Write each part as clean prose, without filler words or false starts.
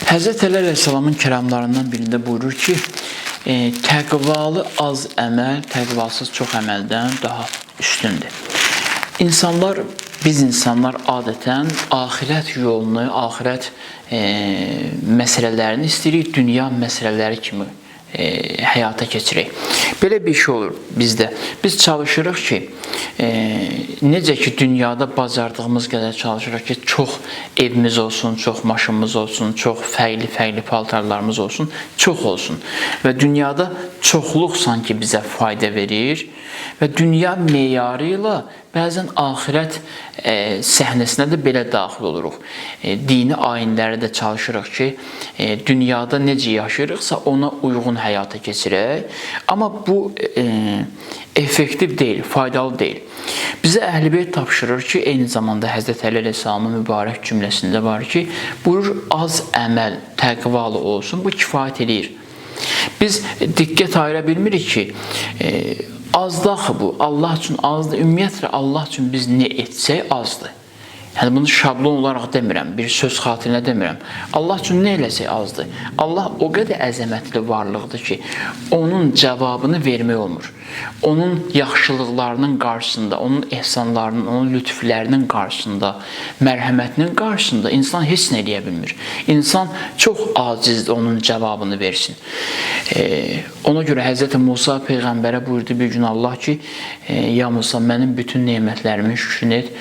Həzrət Əli əleyhissalamın kəlamlarından birində buyurur ki, təqvalı az əməl, təqvasız çox əməldən daha üstündür. Biz insanlar adətən axirət yolunu, axirət məsələlərini istəyirik, dünya məsələləri kimi həyata keçirək. Belə bir şey olur bizdə. Biz çalışırıq ki, necə ki dünyada bacardığımız qədər çalışırıq ki, çox evimiz olsun, çox maşınımız olsun, çox fərqli paltarlarımız olsun, çox olsun. Və dünyada çoxluq sanki bizə fayda verir və dünya meyarı ilə bəzən axirət səhnəsinə də belə daxil oluruq. Dini ayinlərə də çalışırıq ki, dünyada necə yaşayırıqsa ona uyğun həyata keçirək. Amma bu effektiv deyil, faydalı deyil. Bizə Əhl-i tapşırır ki, eyni zamanda Həzrət Əli əleyhissalamın mübarək cümləsində var ki, buyurur, az əməl, təqvalı olsun, bu kifayət edir. Biz diqqət ayıra bilmirik ki, azdır bu, Allah üçün azdır. Ümumiyyətlə, Allah üçün biz nə etsək azdır. Yəni, bunu şablon olaraq demirəm, bir söz xatirinə demirəm. Allah üçün nə eləsək azdır. Allah o qədər əzəmətli varlıqdır ki, onun cavabını vermək olmur. Onun yaxşılıqlarının qarşısında, onun ehsanlarının, onun lütflərinin qarşısında, mərhəmətinin qarşısında insan heç nə eləyə bilmir. İnsan çox acizdir onun cavabını versin. Ona görə Həzrəti Musa Peyğəmbərə buyurdu bir gün Allah ki, ya Musa, mənim bütün nemətlərimin şükrünü et.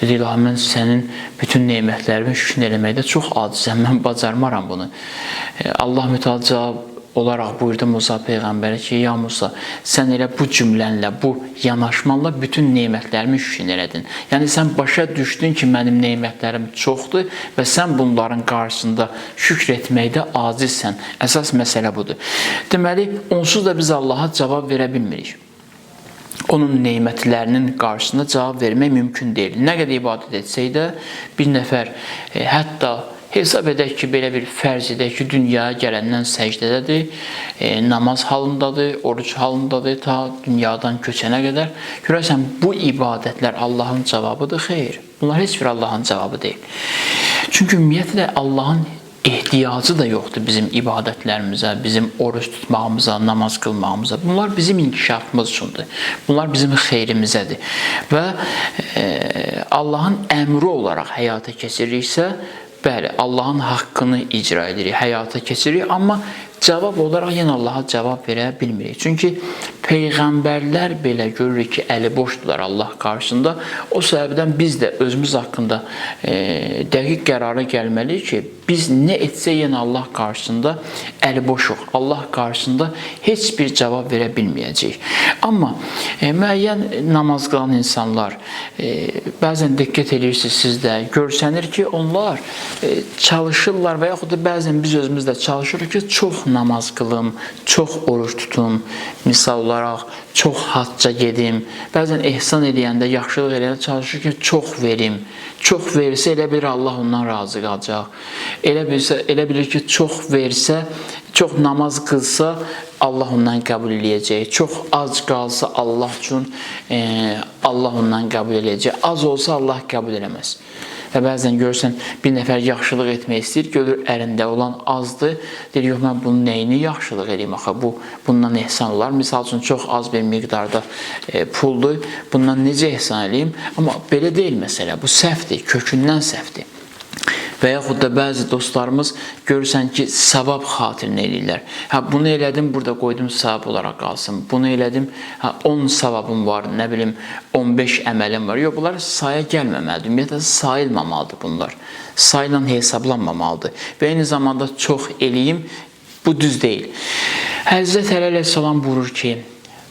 Dedi, İlahi, mən sənin bütün nemətlərimin şükrünü eləməkdə çox acizəm, mən bacarmaram bunu. Allah mütəala cavab olaraq buyurdu Musa Peyğəmbərə ki, ya Musa, sən elə bu cümlənlə, bu yanaşmanla bütün nemətlərimi şükrünü elədin. Yəni, sən başa düşdün ki, mənim nemətlərim çoxdur və sən bunların qarşısında şükr etməkdə acizsən. Əsas məsələ budur. Deməli, onsuz da biz Allaha cavab verə bilmirik. Onun nemətlərinin qarşısında cavab vermək mümkün deyil. Nə qədər ibadət etsək də, bir nəfər hətta hesab edək ki, belə bir fərz edək ki, dünyaya gələndən səcdədədir, namaz halındadır, oruc halındadır, ta dünyadan köçənə qədər. Görərsən, bu ibadətlər Allahın cavabıdır, xeyr. Bunlar heç bir Allahın cavabı deyil. Çünki ümumiyyətlə Allahın ehtiyacı da yoxdur bizim ibadətlərimizə, bizim oruç tutmağımıza, namaz qılmağımıza. Bunlar bizim inkişafımız üçündür. Bunlar bizim xeyrimizədir. Və Allahın əmri olaraq həyata keçiririksə, bəli, Allahın haqqını icra edirik, həyata keçiririk, amma cavab olaraq yenə Allaha cavab verə bilmirik. Çünki Peyğəmbərlər belə görürük ki, əli boşdular Allah qarşısında. O səbəbdən biz də özümüz haqqında dəqiq qərara gəlməliyik ki, biz nə etsək yenə Allah qarşısında əli boşuq. Allah qarşısında heç bir cavab verə bilməyəcəyik. Amma müəyyən namaz qılan insanlar, bəzən diqqət edirsiniz siz də, görsənir ki, onlar çalışırlar və yaxud da bəzən biz özümüz də çalışırıq ki, çox namaz qılım, çox oruç tutum, misal olaraq çox hacca gedim, bəzən ehsan edəndə, yaxşılıq edəndə çalışır ki, çox verim. Çox versə elə bilir Allah ondan razı qalacaq. Elə bilir ki, çox versə, çox namaz qılsa Allah ondan qəbul eləyəcək. Çox az qalsa Allah üçün Allah ondan qəbul eləyəcək. Az olsa Allah qəbul eləməz. Və bəzən görürsən, bir nəfər yaxşılıq etmək istəyir, görür əlində olan azdır, deyir, yox, mən bunun nəyini yaxşılıq edeyim, axı, bundan ehsan olar. Misal üçün, çox az bir miqdarda puldur, bundan necə ehsan edeyim? Amma belə deyil məsələ, bu səhvdir, kökündən səhvdir. Və yaxud da bəzi dostlarımız görürsən ki, savab xatirinə eləyirlər. Bunu elədim, burada qoydum, savab olaraq qalsın. Bunu elədim, 10 savabım var, nə bilim, 15 əməlim var. Yox, bunlar saya gəlməməlidir. Ümumiyyətlə, sayılmamalıdır bunlar. Sayla hesablanmamalıdır. Və eyni zamanda çox eləyim, bu düz deyil. Həzrət Əli əleyhissalam buyurur ki,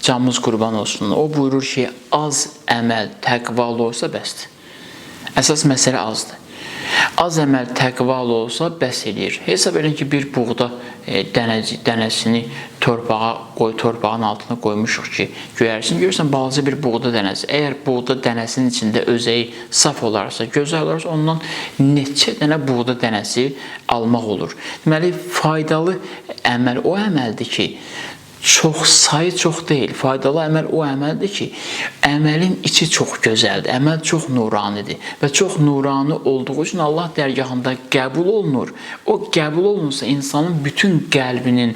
canımız qurban olsun, o buyurur ki, az əməl, təqvalı olsa bəsdir. Əsas məsələ azdır. Az əməl təqvalı olsa bəs eləyir. Hesab edin ki, bir buğda dənəsini torpağın altına qoymuşuq ki, görürsən, balaca bir buğda dənəsi. Əgər buğda dənəsinin içində özəyi saf olarsa, gözəl olarsa, ondan neçə dənə buğda dənəsi almaq olur. Deməli, faydalı əməl o əməldir ki, sayı çox deyil. Faydalı əməl o əməldir ki, əməlin içi çox gözəldir, əməl çox nuranidir və çox nurani olduğu üçün Allah dərgahında qəbul olunur. O qəbul olunursa insanın bütün qəlbinin,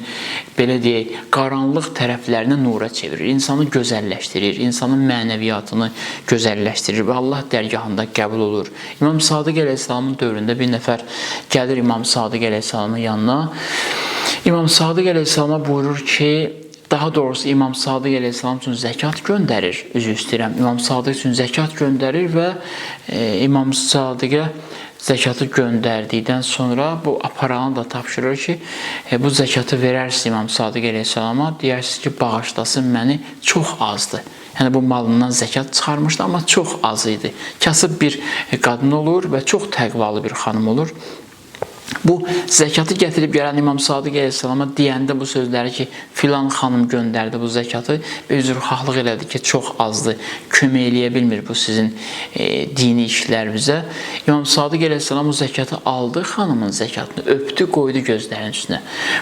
belə deyək, qaranlıq tərəflərini nura çevirir, insanı gözəlləşdirir, insanın mənəviyyatını gözəlləşdirir və Allah dərgahında qəbul olur. İmam Sadiq əleyhissalamın dövründə bir nəfər gəlir İmam Sadiq əleyhissalamın yanına. İmam Sadiq əleyhissalama buyurur ki, daha doğrusu İmam Sadiq əleyhissalam üçün zəkat göndərir. Üzr istəyirəm. İmam Sadiq üçün zəkat göndərir və İmam Sadiqə zəkatı göndərdikdən sonra bu aparanı da tapşırır ki, bu zəkatı verərsiniz İmam Sadiq əleyhissalama, deyərsiniz ki, bağışlasın məni, çox azdır. Yəni bu malından zəkat çıxarmışdı, amma çox az idi. Kasıb bir qadın olur və çox təqvalı bir xanım olur. Bu zəkatı gətirib gələn İmam Sadiq əleyhissalama deyəndə bu sözləri ki, filan xanım göndərdi bu zəkatı və üzrxahlıq elədi ki, çox azdır, kömək eləyə bilmir bu sizin dini işlərimizə. İmam Sadiq əleyhissalam o zəkatı aldı, xanımın zəkatını öpdü, qoydu gözlərinin üstünə.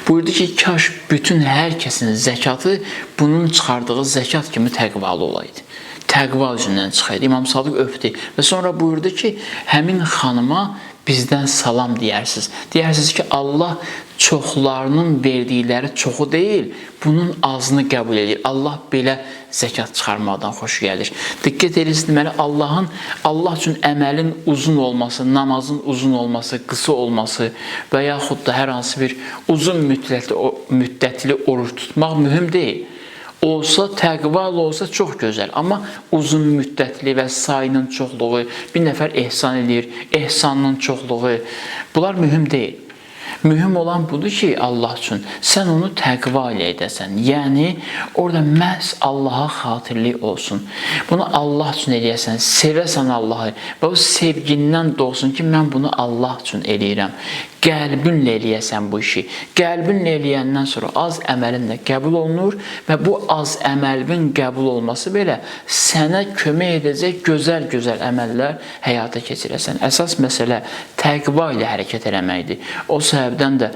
Buyurdu ki, kaş bütün hər kəsin zəkatı bunun çıxardığı zəkat kimi təqvalı olaydı. Təqva üzündən çıxaydı. İmam Sadiq öpdü və sonra buyurdu ki, həmin xanıma bizdən salam deyərsiniz. Deyərsiniz ki, Allah çoxlarının verdikləri çoxu deyil, bunun azını qəbul edir. Allah belə zəkat çıxarmaqdan xoş gəlir. Diqqət edirsiniz, deməli, Allah üçün əməlin uzun olması, namazın uzun olması, qısa olması və yaxud da hər hansı bir uzun müddətli oruç tutmaq mühüm deyil. Olsa, təqvalı olsa çox gözəl. Amma uzun müddətli və sayının çoxluğu, bir nəfər ehsan edir, ehsanının çoxluğu, bunlar mühüm deyil. Mühüm olan budur ki, Allah üçün sən onu təqva ilə edəsən. Yəni, orada məhz Allaha xatirlik olsun. Bunu Allah üçün eləyəsən, sevəsən Allahı və o sevgindən doğsun ki, mən bunu Allah üçün eləyirəm. Qəlbinlə eləyəsən bu işi. Qəlbinlə eləyəndən sonra az əməlin də qəbul olunur və bu az əməlin qəbul olması belə sənə kömək edəcək gözəl-gözəl əməllər həyata keçirəsən. Əsas məsələ təqva ilə hərəkət eləməkdir. O səbəbdən də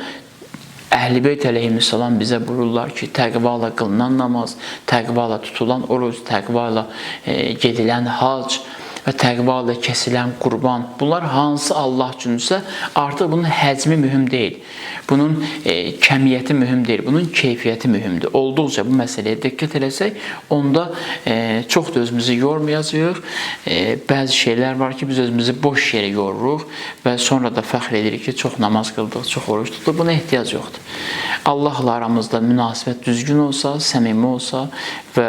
Əhl-i Beyt əleyhissalam bizə buyururlar ki, təqva ilə qılınan namaz, təqva ilə tutulan oruc, təqva ilə gedilən hac və təqva ilə kəsilən qurban, bunlar hansı Allah üçünsə artıq bunun həcmi mühüm deyil. Bunun kəmiyyəti mühüm deyil, bunun keyfiyyəti mühümdür. Olduqca bu məsələyə diqqət eləsək, onda çox da özümüzü yormayacağıq. Bəzi şeylər var ki, biz özümüzü boş yerə yoruruq və sonra da fəxr edirik ki, çox namaz qıldıq, çox oruç tutduq. Buna ehtiyac yoxdur. Allahla aramızda münasibət düzgün olsa, səmimi olsa və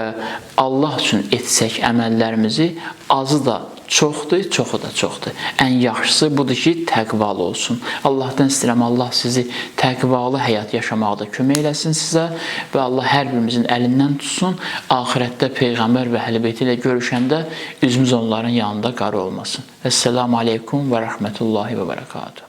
Allah üçün etsək əməllərimizi, azı da çoxdur, çoxu da çoxdur. Ən yaxşısı budur ki, təqvalı olsun. Allahdan istəyirəm, Allah sizi təqvalı həyat yaşamaqda kömək eləsin sizə və Allah hər birimizin əlindən tutsun. Axirətdə Peyğəmbər və Əhl-i Beyt ilə görüşəndə üzümüz onların yanında qara olmasın. Əssəlamu aleykum və rəhmətullahi və bərəkatuhu.